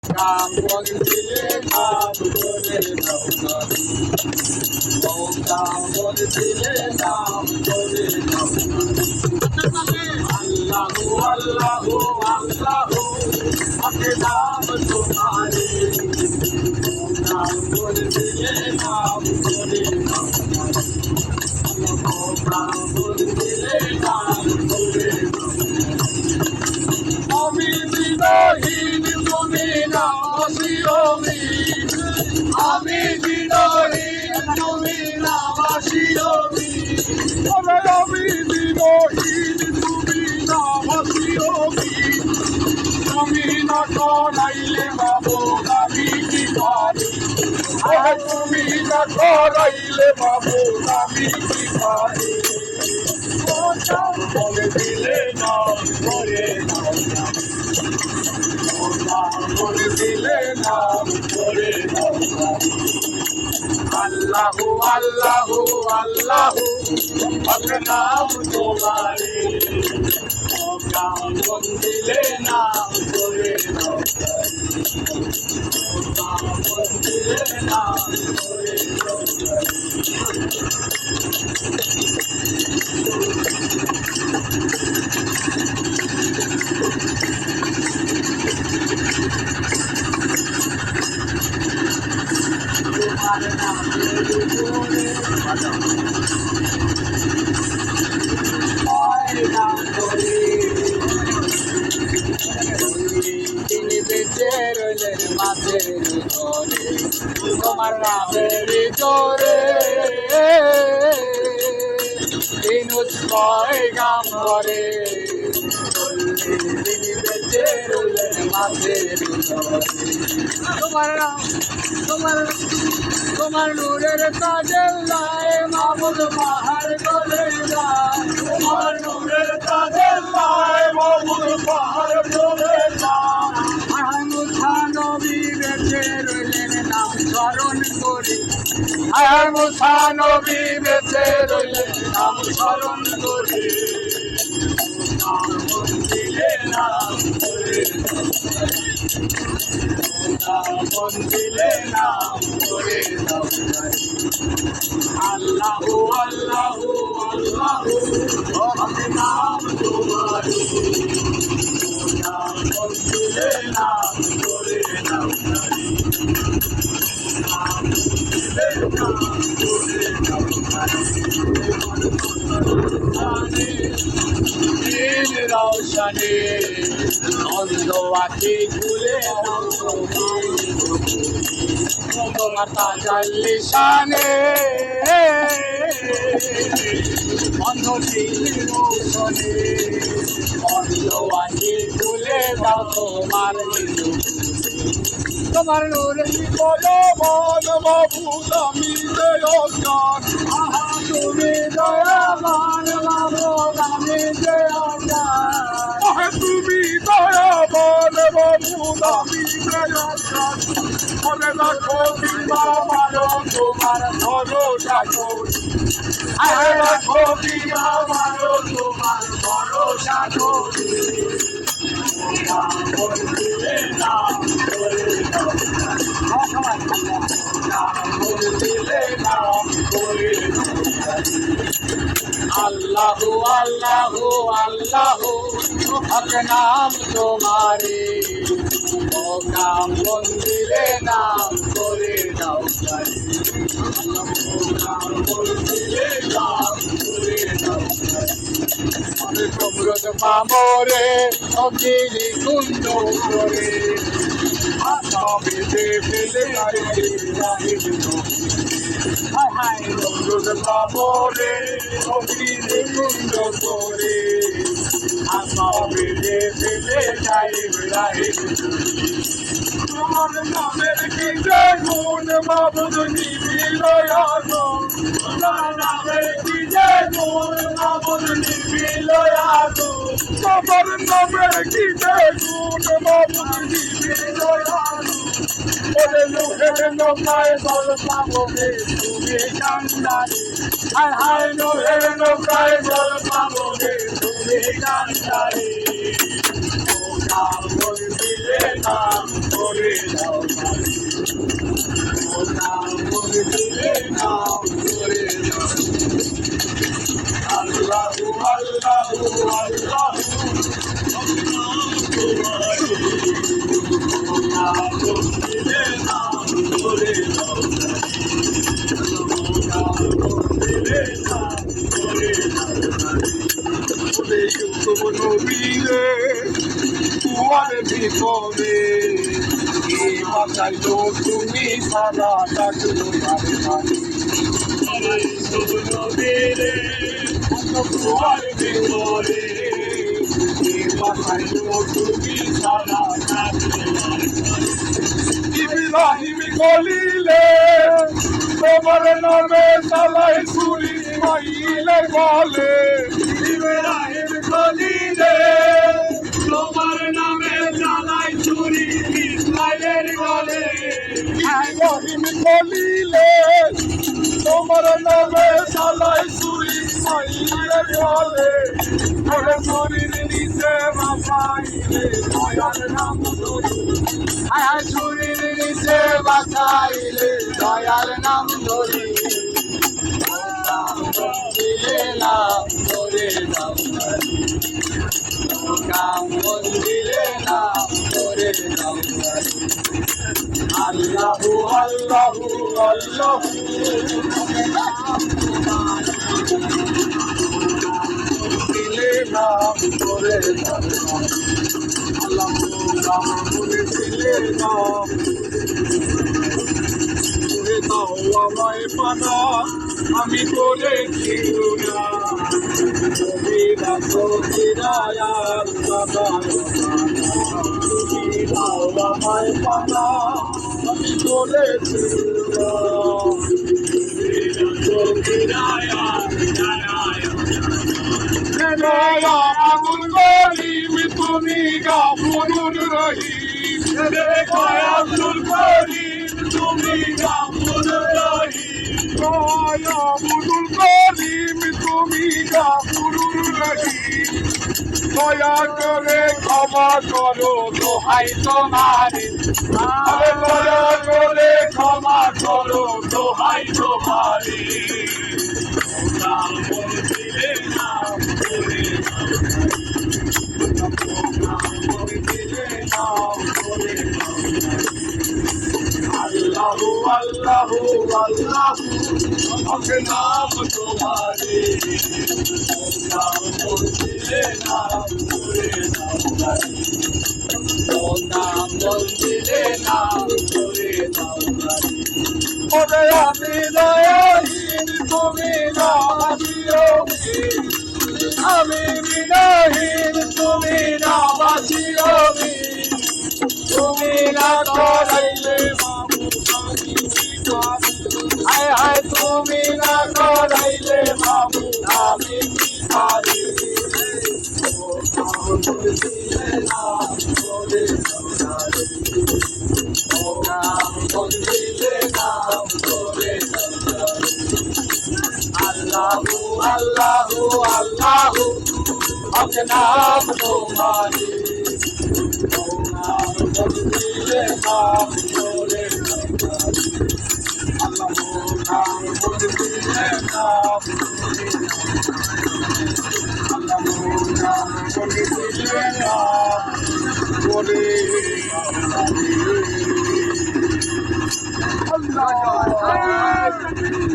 নাম বলছিলে নাম করে দাও না ও নাম বলছিলে নাম করে দাও আল্লাহু আল্লাহু আল্লাহু আপনি নাম তোমারে ও নাম বলছিলে নাম করে দাও ও নাম বলছিলে নাম করে দাও আমি বিরোহীন তুমি নামশিরমি আমি বিরোহীন তুমি নামশিরমি আমি বিরোহীন তুমি নামশিরমি তুমি না করাইলে বাবু আমি কি পারি তুমি না করাইলে বাবু আমি কি পারি বলে দিলে না করে বলে দিলে নাম করে আল্লাহু আল্লাহু আল্লাহু আপনার নাম তোমারে নাম দিলে নাম করে নাম দিলে নাম করে তিনি বেঁচে রইলেন মাঝের ঘরে তোমার নামের ভিতরে গাম করে তিনি বেঁচে রইলেন মাঝের ঘরে তোমার নূরের তাজের লাই মাহমুদ পাহাড় চলে যায় তোমার নূরের তাজের লাই মাহমুদ পাহাড় চলে যায় মুসা নবী বেঁচে রইলেন নাম স্মরণ করি মুসা নবী বেঁচে রইলেন নাম স্মরণ করি নাম দিলে নাম দিলে নাম করে আল্লাহু আল্লাহু আল্লাহু আপনি নাম তোমারে নাম দিলে নাম করে নাম দিলে নাম করে রৌশনে অন্ধ আখি খুলে তোমার তাজাল লিশানে অন্ধ রৌশনে অন্ধ আখি খুলে দাও তোমার তোমার নূরে বলো মন মাবুদ আমি দেয়গান আহা তুমি দয়াবান মাবুদ আমি দেয়গান তুমি দয়াবান মাবুদ আমি দেয়গান মনে রাখো বিনা মানো তোমার ভরসা করি আরে রাখো বিনা মানো তোমার ভরসা করি আল্লাহু আল্লাহু আল্লাহু হক নাম তোমারে ও নাম বন্দিলে নাম করে দাও নাম বন্দিলে নাম করে দাও আমি সমুদ্র পামরে অগিলি কুণ্ড করে আসামিতে ফেলে সমুদ্র পামরে অগিলি কুণ্ড করে আসামিতে ফেলে যাই বেড়াই তোমার নামের কি যে গুণ মাবুদ নিবিল তোমার নামের কি যে গুণ মাবুদ নিবিল তোমার নামের কি যে গুণ মাবুদ নিবিল ওরে লোহের নৌকায় জল পাবো তুমি কান্দারি হায় হায় লোহের নৌকায় জল পাবো তুমি কান্দারি নাম বলছিলে নাম করে দিলে না করে দাও দিলে না করে দাও ইউসুফ নবীরে কুয়ার ভিতরে কে বাঁচাইলো তুমি সারা ডাকলো তারে তারে ইউসুফ নবীরে কুয়ার ভিতরে কে বাঁচাইলো তুমি সারা ডাকলো ইব্রাহিম কলিলে তোমার নামে চালাই ছুরি মাইলে গলে ইব্রাহিম কলিলে তোমার নামে চালাই ছুরি ইসমাইলের গলে ইব্রাহিম কলিলে তোমার নামে চালাই ছুরি মাইলে গলে ওরে ছুরির নিচে বাঁচাইলে দয়ার নাম ধরি আয় ছুরির নিচে বাঁচাইলে দয়ার নাম ধরি দিলে না করে দাও কাম দিলে না করে দাও আল্লাহু আল্লাহু আল্লাহু দিলে না করে দাও আল্লাহু কাম দিলে না করে দাও আমায় পানা আমি করেছি না তুমি রাখো কিরায়ার বাবা তুমি দাও আমায় পানা আমি করেছি না তুমি রাখো কিরায়ার আবুল করিম তুমি গাফুরুর রহিম আব্দুল করিম তুমি গাফুরুর রহিম আব্দুল করিম তুমি গাফুরুর রহিম দয়া করে ক্ষমা করো দোহাই তোমারে দয়া করে ক্ষমা করো দোহাই তোমারে দিলে না করে দিলে না করে আল্লাহু আল্লাহু আল্লাহু আমাকে নাম তোমারে নাম দিলে না করে দাও নাম দিলে না করে দাও ওরে আমি দয়াহীন তুমি না বিয়োগী আমি বিনাহীন তুমি না বাসিয়োগী তুমি না করাইলে মামু হায় হায় তুমি না করাইলে মামু আমি কি পারি আল্লাহু আল্লাহু আল্লাহু আপনি নাম তোমারে নাম দিলে নাম করে আল্লাহু নাম দিলে নাম আল্লাহু নাম দিলে নাম করে আল্লাহ